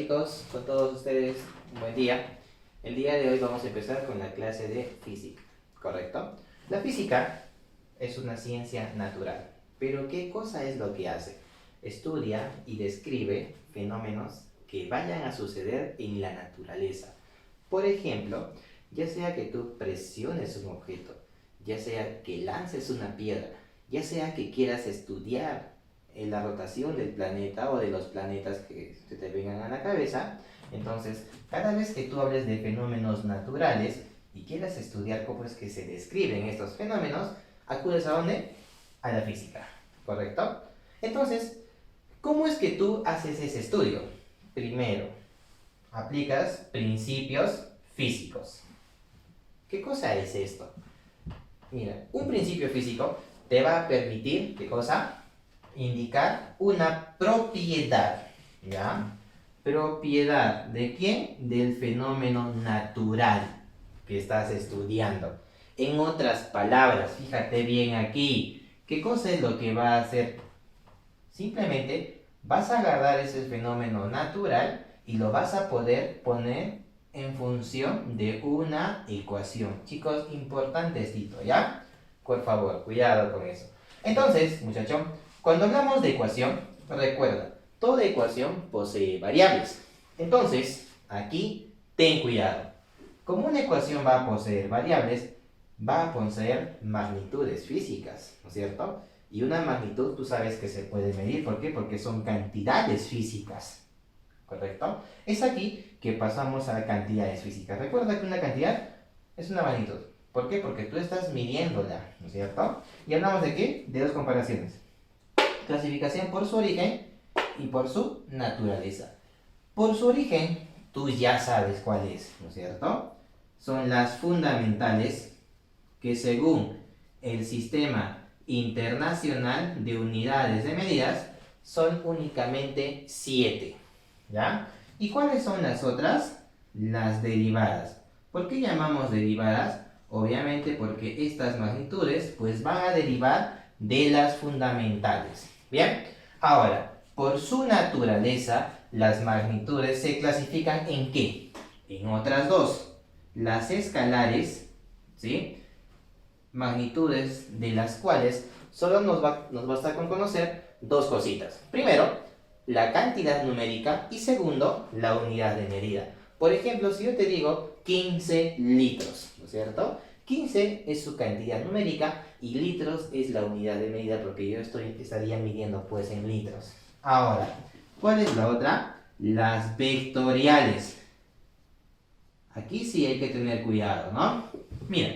chicos, con todos ustedes, un buen día. El día de hoy vamos a empezar con la clase de física, ¿correcto? La física es una ciencia natural, pero ¿qué cosa es lo que hace? Estudia y describe fenómenos que vayan a suceder en la naturaleza. Por ejemplo, ya sea que tú presiones un objeto, ya sea que lances una piedra, ya sea que quieras estudiar la rotación del planeta o de los planetas que se te vengan a la cabeza. Entonces, cada vez que tú hables de fenómenos naturales y quieras estudiar cómo es que se describen estos fenómenos, acudes ¿a dónde? A la física, ¿correcto? Entonces, ¿cómo es que tú haces ese estudio? Primero, aplicas principios físicos. ¿Qué cosa es esto? Mira, un principio físico te va a permitir, ¿qué cosa? Indicar una propiedad, ¿ya? ¿Propiedad de quién? Del fenómeno natural que estás estudiando. En otras palabras, fíjate bien aquí, ¿qué cosa es lo que va a hacer? Simplemente vas a agarrar ese fenómeno natural y lo vas a poder poner en función de una ecuación. Chicos, importante esto, ¿ya? Por favor, cuidado con eso. Entonces, muchachos, cuando hablamos de ecuación, recuerda, toda ecuación posee variables. Entonces, aquí, ten cuidado. Como una ecuación va a poseer variables, va a poseer magnitudes físicas, ¿no es cierto? Y una magnitud tú sabes que se puede medir. ¿Por qué? Porque son cantidades físicas, ¿correcto? Es aquí que pasamos a cantidades físicas. Recuerda que una cantidad es una magnitud. ¿Por qué? Porque tú estás midiéndola, ¿no es cierto? Y hablamos de ¿qué? De dos comparaciones. Clasificación por su origen y por su naturaleza. Por su origen, tú ya sabes cuál es, ¿no es cierto? Son las fundamentales que según el Sistema Internacional de Unidades de Medidas son únicamente 7, ¿ya? ¿Y cuáles son las otras? Las derivadas. ¿Por qué llamamos derivadas? Obviamente porque estas magnitudes pues van a derivar de las fundamentales. ¿Bien? Ahora, por su naturaleza, las magnitudes se clasifican ¿en qué? En otras dos. Las escalares, ¿sí? Magnitudes de las cuales solo nos basta con conocer dos cositas. Primero, la cantidad numérica y segundo, la unidad de medida. Por ejemplo, si yo te digo 15 litros, ¿no es cierto? 15 es su cantidad numérica y litros es la unidad de medida porque yo estaría midiendo pues en litros. Ahora, ¿cuál es la otra? Las vectoriales. Aquí sí hay que tener cuidado, ¿no? Mira,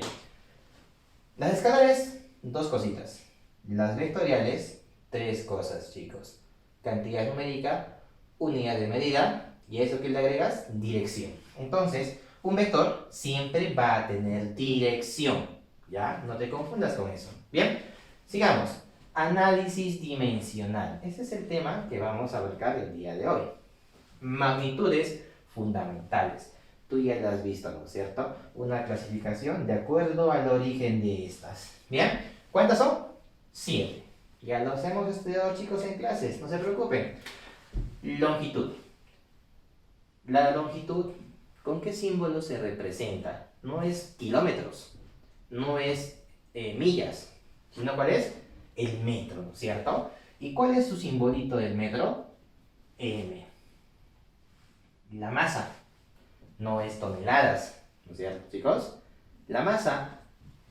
las escalares, dos cositas. Las vectoriales, tres cosas, chicos. Cantidad numérica, unidad de medida y a eso que le agregas, dirección. Entonces, un vector siempre va a tener dirección, ¿ya? No te confundas con eso. Bien, sigamos. Análisis dimensional. Ese es el tema que vamos a abarcar el día de hoy. Magnitudes fundamentales. Tú ya lo has visto, ¿no es cierto? Una clasificación de acuerdo al origen de estas. ¿Bien? ¿Cuántas son? 7. Ya los hemos estudiado, chicos, en clases, no se preocupen. Longitud. La longitud, ¿con qué símbolo se representa? No es kilómetros, no es millas, sino ¿cuál es? El metro, ¿cierto? ¿Y cuál es su simbolito del metro? M. La masa no es toneladas, ¿no es cierto, chicos? La masa,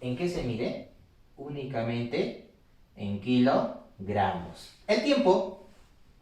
¿en qué se mide? Únicamente en kilogramos. El tiempo,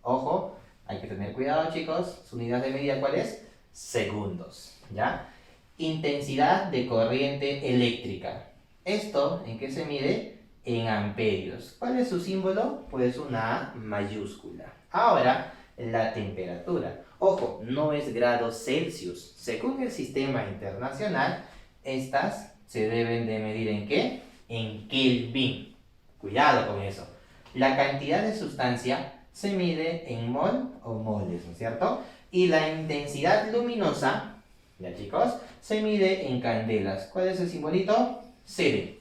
ojo, hay que tener cuidado, chicos. Su unidad de medida, ¿cuál es? Segundos, ¿ya? Intensidad de corriente eléctrica. ¿Esto en qué se mide? En amperios. ¿Cuál es su símbolo? Pues una A mayúscula. Ahora, la temperatura. Ojo, no es grados Celsius. Según el sistema internacional, estas se deben de medir ¿en qué? En Kelvin. Cuidado con eso. La cantidad de sustancia se mide en mol o moles, ¿no es cierto? Y la intensidad luminosa, ya chicos, se mide en candelas. ¿Cuál es el simbolito? CD.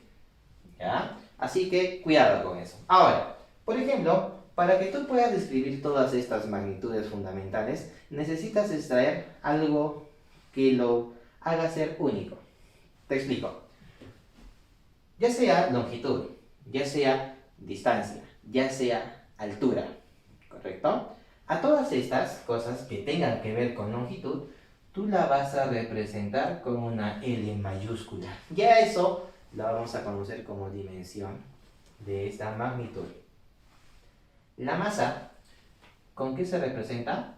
¿Ya? Así que cuidado con eso. Ahora, por ejemplo, Para que tú puedas describir todas estas magnitudes fundamentales, necesitas extraer algo que lo haga ser único. Te explico. Ya sea longitud, ya sea distancia, ya sea altura, ¿correcto? A todas estas cosas que tengan que ver con longitud, tú la vas a representar con una L mayúscula. Ya eso la vamos a conocer como dimensión de esta magnitud. La masa, ¿con qué se representa?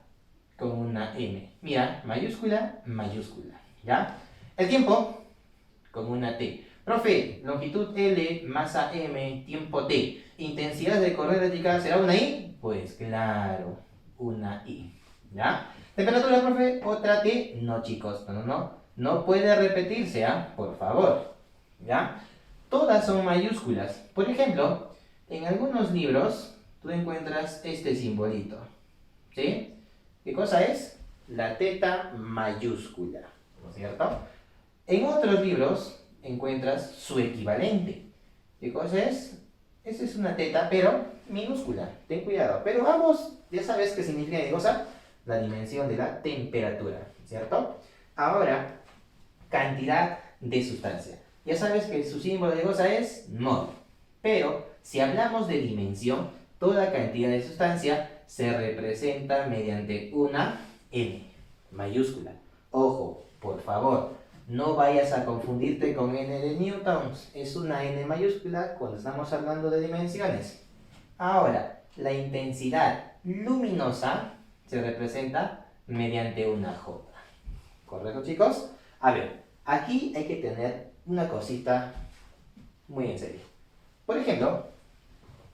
Con una M. Mira, mayúscula, mayúscula, ¿ya? El tiempo, con una T. Profe, longitud L, masa M, tiempo T. ¿Intensidad de correr eléctrica será una I? Pues claro, una I, ¿ya? ¿Temperatura, profe? ¿Otra T? No, chicos, no. No puede repetirse, ¿ah? Por favor, ¿ya? Todas son mayúsculas. Por ejemplo, en algunos libros tú encuentras este simbolito, ¿sí? ¿Qué cosa es? La teta mayúscula, ¿no es cierto? En otros libros encuentras su equivalente. ¿Qué cosa es? Esa es una teta, pero minúscula. Ten cuidado. Pero ambos, ya sabes qué significa qué cosa. La dimensión de la temperatura, ¿cierto? Ahora, cantidad de sustancia. Ya sabes que su símbolo de cosa es mol. Pero, si hablamos de dimensión, toda cantidad de sustancia se representa mediante una N mayúscula. Ojo, por favor, no vayas a confundirte con N de newtons. Es una N mayúscula cuando estamos hablando de dimensiones. Ahora, la intensidad luminosa se representa mediante una J. ¿Correcto, chicos? A ver, aquí hay que tener una cosita muy en serio. Por ejemplo,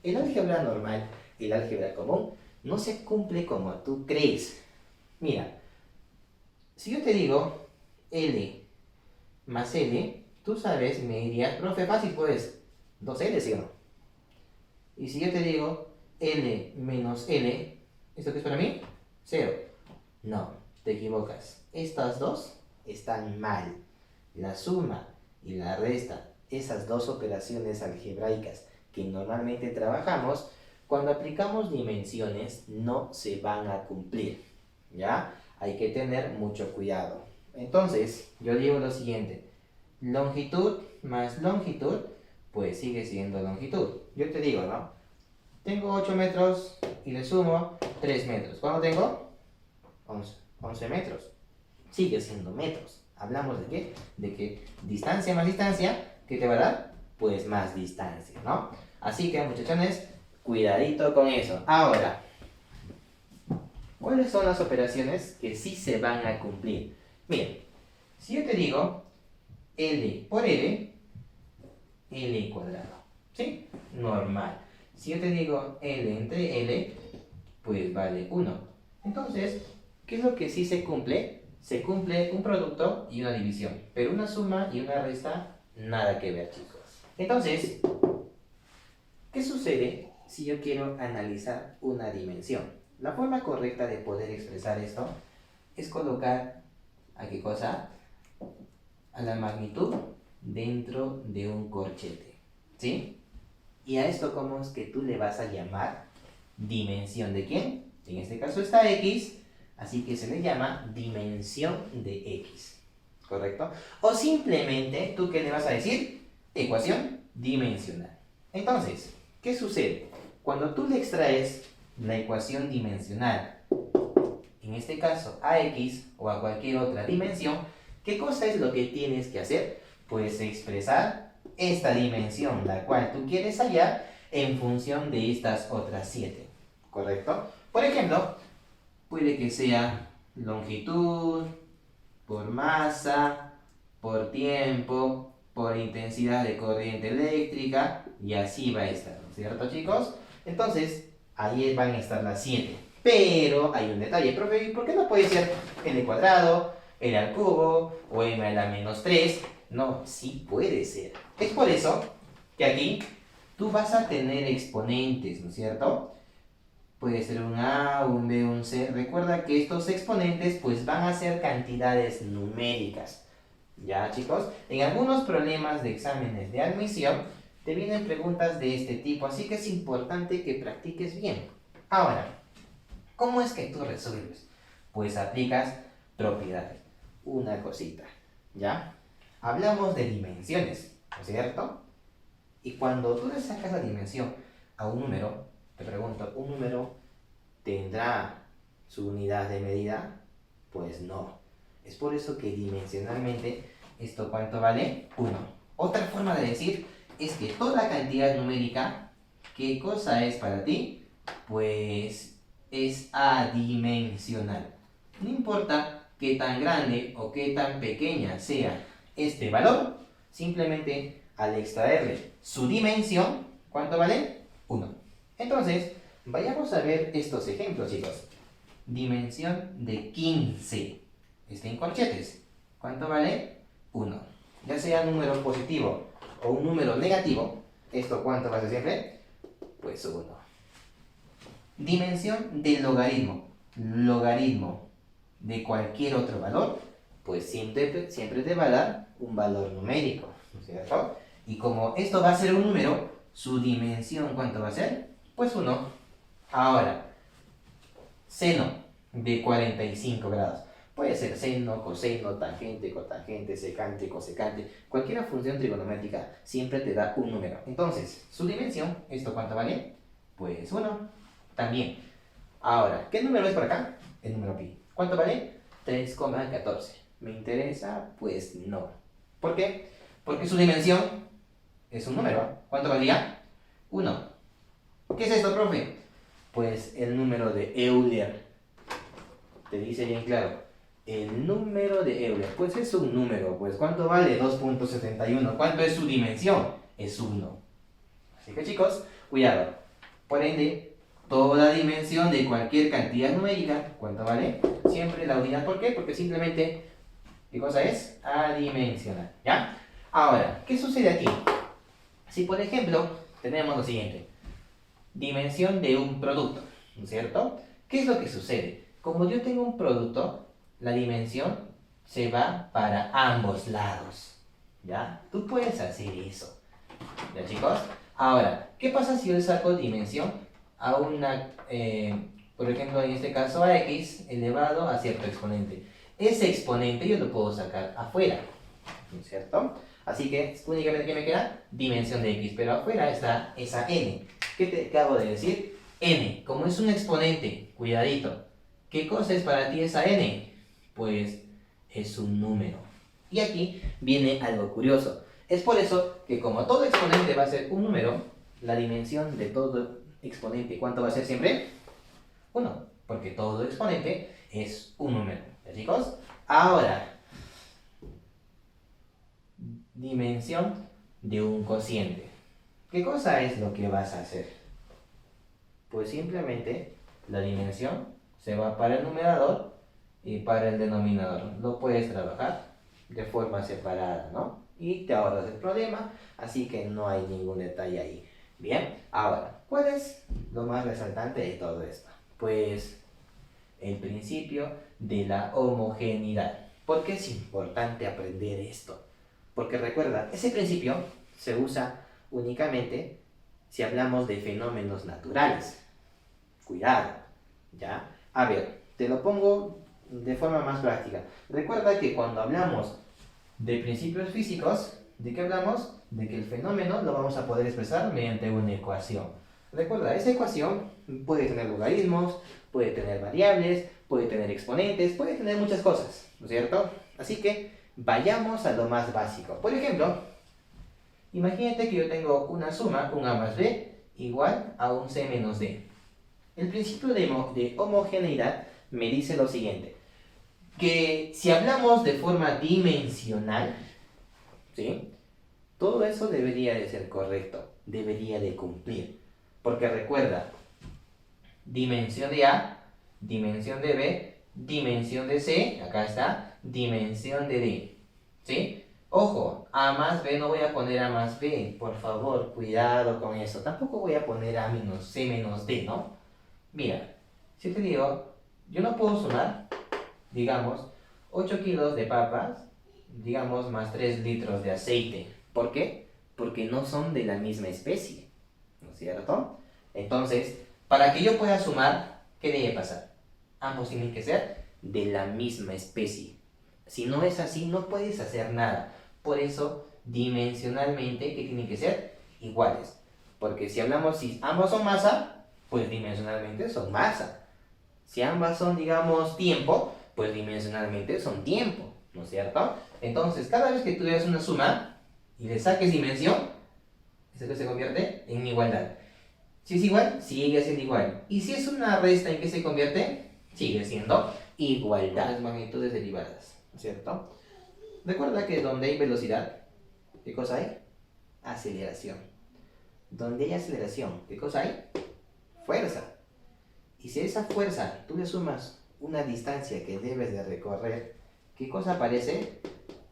el álgebra normal y el álgebra común no se cumple como tú crees. Mira, si yo te digo L más L, tú sabes, me dirías, profe, fácil pues, 2L, ¿sí o no? Y si yo te digo L menos L, ¿esto qué es para mí? 0. No, te equivocas. Estas dos están mal. La suma y la resta, esas dos operaciones algebraicas que normalmente trabajamos, cuando aplicamos dimensiones no se van a cumplir, ¿ya? Hay que tener mucho cuidado. Entonces, yo digo lo siguiente, longitud más longitud, pues sigue siendo longitud. Yo te digo, ¿no? Tengo 8 metros y le sumo 3 metros. ¿Cuánto tengo? 11 metros. Sigue siendo metros. ¿Hablamos de qué? De que distancia más distancia, ¿qué te va a dar? Pues más distancia, ¿no? Así que, muchachones, cuidadito con eso. Ahora, ¿cuáles son las operaciones que sí se van a cumplir? Miren, si yo te digo L por L, L cuadrado, ¿sí? Normal. Si yo te digo L entre L, pues vale 1. Entonces, ¿qué es lo que sí se cumple? Se cumple un producto y una división, pero una suma y una resta, nada que ver, chicos. Entonces, ¿qué sucede si yo quiero analizar una dimensión? La forma correcta de poder expresar esto es colocar, ¿a qué cosa? A la magnitud dentro de un corchete, ¿sí? Y a esto, ¿cómo es que tú le vas a llamar? Dimensión de ¿quién? En este caso está X, así que se le llama dimensión de X, ¿correcto? O simplemente, ¿tú qué le vas a decir? Ecuación dimensional. Entonces, ¿qué sucede? Cuando tú le extraes la ecuación dimensional, en este caso a X o a cualquier otra dimensión, ¿qué cosa es lo que tienes que hacer? Pues expresar esta dimensión, la cual tú quieres hallar en función de estas otras 7, ¿correcto? Por ejemplo, puede que sea longitud por masa, por tiempo, por intensidad de corriente eléctrica, y así va a estar, ¿no es cierto, chicos? Entonces, ahí van a estar las 7. Pero hay un detalle, profe, ¿por qué no puede ser n cuadrado, n al cubo o m a la menos 3? No, sí puede ser. Es por eso que aquí tú vas a tener exponentes, ¿no es cierto? Puede ser un A, un B, un C. Recuerda que estos exponentes pues van a ser cantidades numéricas. ¿Ya, chicos? En algunos problemas de exámenes de admisión te vienen preguntas de este tipo, así que es importante que practiques bien. Ahora, ¿cómo es que tú resuelves? Pues aplicas propiedades. Una cosita, ¿ya? Hablamos de dimensiones, ¿no es cierto? Y cuando tú le sacas la dimensión a un número, te pregunto, ¿un número tendrá su unidad de medida? Pues no. Es por eso que dimensionalmente, ¿esto cuánto vale? 1. Otra forma de decir es que toda cantidad numérica, ¿qué cosa es para ti? Pues es adimensional. No importa qué tan grande o qué tan pequeña sea este valor, simplemente al extraerle su dimensión, ¿cuánto vale? 1. Entonces, vayamos a ver estos ejemplos, chicos. Dimensión de 15. Está en corchetes. ¿Cuánto vale? 1. Ya sea un número positivo o un número negativo, ¿esto cuánto va a ser siempre? Pues 1. Dimensión del logaritmo. Logaritmo de cualquier otro valor, pues siempre te va a dar un valor numérico, ¿no es cierto? Y como esto va a ser un número, su dimensión, ¿cuánto va a ser? Pues 1. Ahora, seno de 45 grados. Puede ser seno, coseno, tangente, cotangente, secante, cosecante. Cualquier función trigonométrica siempre te da un número. Entonces, su dimensión, ¿esto cuánto vale? Pues 1. También. Ahora, ¿qué número es por acá? El número pi. ¿Cuánto vale? 3,14. ¿Me interesa? Pues no. ¿Por qué? Porque su dimensión es un número. ¿Cuánto valía? 1. ¿Qué es esto, profe? Pues el número de Euler. Te dice bien claro. El número de Euler. Pues es un número. Pues ¿cuánto vale? 2,71. ¿Cuánto es su dimensión? Es 1. Así que chicos, cuidado. Por ende, toda dimensión de cualquier cantidad numérica, ¿cuánto vale? Siempre la unidad. ¿Por qué? Porque simplemente, ¿qué cosa es? Adimensional. ¿Ya? Ahora, ¿qué sucede aquí? Si por ejemplo, tenemos lo siguiente. Dimensión de un producto, ¿no es cierto? ¿Qué es lo que sucede? Como yo tengo un producto, la dimensión se va para ambos lados. ¿Ya? Tú puedes hacer eso. ¿Ya, chicos? Ahora, ¿qué pasa si yo le saco dimensión a una, por ejemplo, en este caso a x elevado a cierto exponente? Ese exponente yo lo puedo sacar afuera, ¿no es cierto? Así que únicamente ¿qué me queda? Dimensión de x, pero afuera está esa n. ¿Qué te acabo de decir? N, como es un exponente, cuidadito. ¿Qué cosa es para ti esa n? Pues es un número. Y aquí viene algo curioso. Es por eso que como todo exponente va a ser un número, la dimensión de todo exponente, ¿cuánto va a ser siempre? 1, porque todo exponente es un número. ¿Ya, chicos? Ahora, dimensión de un cociente. ¿Qué cosa es lo que vas a hacer? Pues simplemente la dimensión se va para el numerador y para el denominador. Lo puedes trabajar de forma separada, ¿no? Y te ahorras el problema, así que no hay ningún detalle ahí. Bien, ahora, ¿cuál es lo más resaltante de todo esto? Pues el principio de la homogeneidad. ¿Por qué es importante aprender esto? Porque recuerda, ese principio se usa únicamente si hablamos de fenómenos naturales. Cuidado, ¿ya? A ver, te lo pongo de forma más práctica. Recuerda que cuando hablamos de principios físicos, ¿de qué hablamos? De que el fenómeno lo vamos a poder expresar mediante una ecuación. Recuerda, esa ecuación puede tener logaritmos, puede tener variables, puede tener exponentes, puede tener muchas cosas, ¿no es cierto? Así que vayamos a lo más básico. Por ejemplo, imagínate que yo tengo una suma, un a más b, igual a un c menos d. El principio de homogeneidad me dice lo siguiente, que si hablamos de forma dimensional, ¿sí? Todo eso debería de ser correcto, debería de cumplir. Porque recuerda, dimensión de A, dimensión de B, dimensión de C, acá está, dimensión de D, ¿sí? Ojo, A más B no voy a poner A más B, por favor, cuidado con eso. Tampoco voy a poner A menos C menos D, ¿no? Mira, si te digo, yo no puedo sumar, digamos, 8 kilos de papas, digamos, más 3 litros de aceite. ¿Por qué? Porque no son de la misma especie, ¿no es cierto? Entonces, para que yo pueda sumar, ¿qué debe pasar? Ambos tienen que ser de la misma especie. Si no es así, no puedes hacer nada. Por eso, dimensionalmente, ¿qué tienen que ser? Iguales. Porque si hablamos, si ambos son masa, pues dimensionalmente son masa. Si ambas son, digamos, tiempo, pues dimensionalmente son tiempo, ¿no es cierto? Entonces, cada vez que tú hagas una suma y le saques dimensión, eso se convierte en igualdad. Si es igual, sigue siendo igual. Y si es una resta, ¿en qué se convierte? Sigue siendo igualdad. Las magnitudes derivadas, ¿no es cierto? Recuerda que donde hay velocidad, ¿qué cosa hay? Aceleración. Donde hay aceleración, ¿qué cosa hay? Fuerza. Y si a esa fuerza tú le sumas una distancia que debes de recorrer, ¿qué cosa aparece?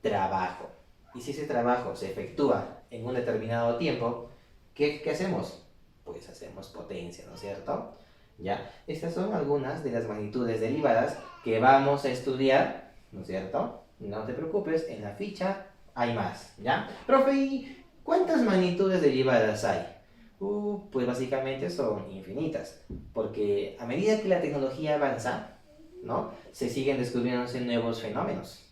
Trabajo. Y si ese trabajo se efectúa en un determinado tiempo, ¿qué hacemos? Pues hacemos potencia, ¿no es cierto? ¿Ya? Estas son algunas de las magnitudes derivadas que vamos a estudiar, ¿no es cierto? No te preocupes, en la ficha hay más, ¿ya? Profe, ¿y cuántas magnitudes derivadas hay? Pues básicamente son infinitas, porque a medida que la tecnología avanza, ¿no? Se siguen descubriéndose nuevos fenómenos.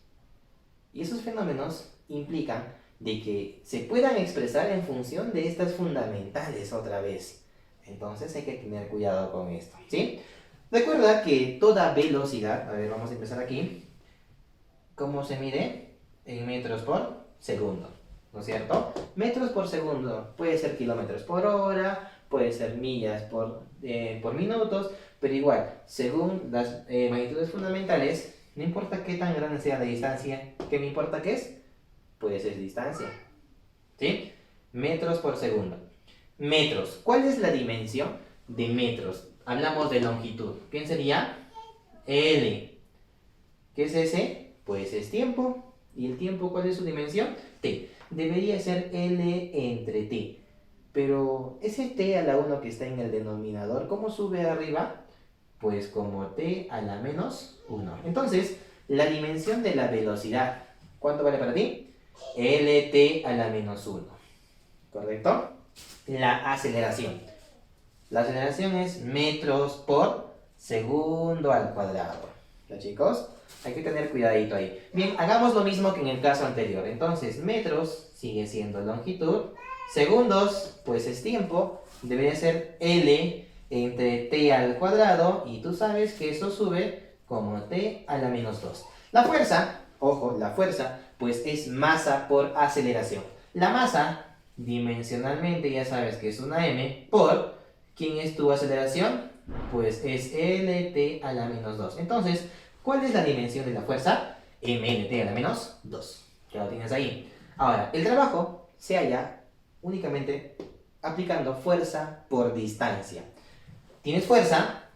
Y esos fenómenos implican de que se puedan expresar en función de estas fundamentales otra vez. Entonces hay que tener cuidado con esto, ¿sí? Recuerda que toda velocidad, a ver, vamos a empezar aquí. ¿Cómo se mide? En metros por segundo, ¿no es cierto? Metros por segundo puede ser kilómetros por hora, puede ser millas por minutos, pero igual, según las magnitudes fundamentales, no importa qué tan grande sea la distancia, ¿qué me importa qué es? Pues es distancia, ¿sí? Metros por segundo. Metros. ¿Cuál es la dimensión de metros? Hablamos de longitud. ¿Quién sería? L. ¿Qué es ese? Pues es tiempo. ¿Y el tiempo cuál es su dimensión? T. Debería ser L entre T. Pero ese T a la 1 que está en el denominador, ¿cómo sube arriba? Pues como T a la menos 1. Entonces, la dimensión de la velocidad, ¿cuánto vale para ti? LT a la menos 1. ¿Correcto? La aceleración. La aceleración es metros por segundo al cuadrado. ¿Ya, chicos? Hay que tener cuidadito ahí. Bien, hagamos lo mismo que en el caso anterior. Entonces, metros sigue siendo longitud. Segundos, pues es tiempo. Debería ser L entre t al cuadrado. Y tú sabes que eso sube como t a la menos 2. La fuerza, ojo, la fuerza, pues es masa por aceleración. La masa, dimensionalmente, ya sabes que es una m por... ¿Quién es tu aceleración? Pues es lt a la menos 2. Entonces, ¿cuál es la dimensión de la fuerza? mlt a la menos 2. Ya lo tienes ahí. Ahora, el trabajo se halla únicamente aplicando fuerza por distancia. Tienes fuerza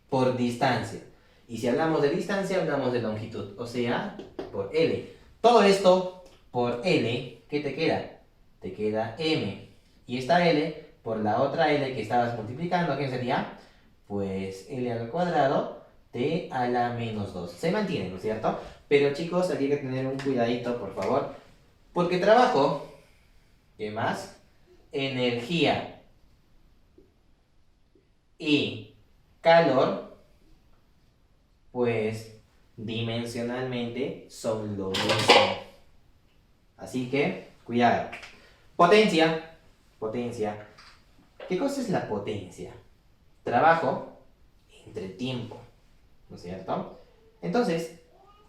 por distancia. Y si hablamos de distancia, hablamos de longitud. O sea, por L. Todo esto por L, ¿qué te queda? Te queda M. Y esta L, por la otra L que estabas multiplicando, ¿qué sería? Pues L al cuadrado T a la menos 2. Se mantiene, ¿no es cierto? Pero chicos, hay que tener un cuidadito, por favor. Porque trabajo, ¿qué más? Energía y calor, pues dimensionalmente son lo mismo. Así que, cuidado. Potencia. Potencia. ¿Qué cosa es la potencia? Trabajo entre tiempo, ¿no es cierto? Entonces,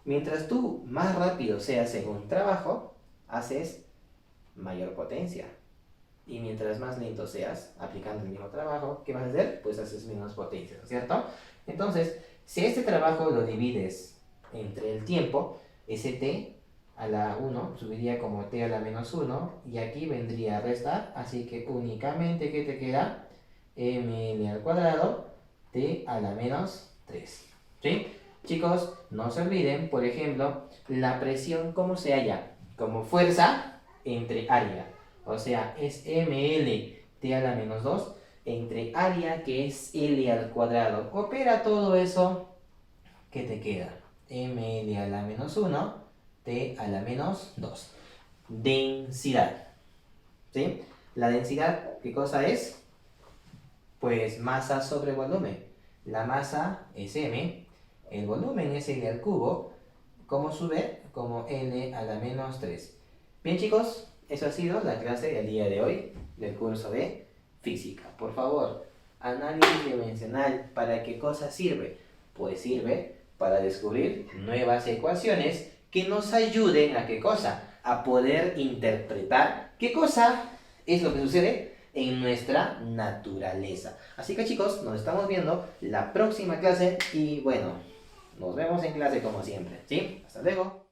mientras tú más rápido seas según trabajo, haces mayor potencia. Y mientras más lento seas, aplicando el mismo trabajo, ¿qué vas a hacer? Pues haces menos potencia, ¿no es cierto? Entonces, si este trabajo lo divides entre el tiempo, ese t a la 1 subiría como t a la menos 1, y aquí vendría a restar, así que únicamente, ¿qué te queda? ml al cuadrado t a la menos 3. ¿Sí? Chicos, no se olviden, por ejemplo, la presión, ¿cómo se halla? Como fuerza entre área. O sea, es ml t a la menos 2 entre área, que es L al cuadrado. Opera todo eso, ¿qué te queda? ml a la menos 1, t a la menos 2. Densidad. ¿sí? La densidad, ¿qué cosa es? Pues masa sobre volumen. La masa es m, el volumen es l al cubo. ¿Cómo sube? Como n a la menos 3. Bien chicos, eso ha sido la clase del día de hoy del curso de física. Por favor, análisis dimensional, ¿para qué cosa sirve? Pues sirve para descubrir nuevas ecuaciones que nos ayuden a qué cosa, a poder interpretar qué cosa es lo que sucede en nuestra naturaleza. Así que chicos, nos estamos viendo la próxima clase y bueno, nos vemos en clase como siempre, ¿sí? Hasta luego.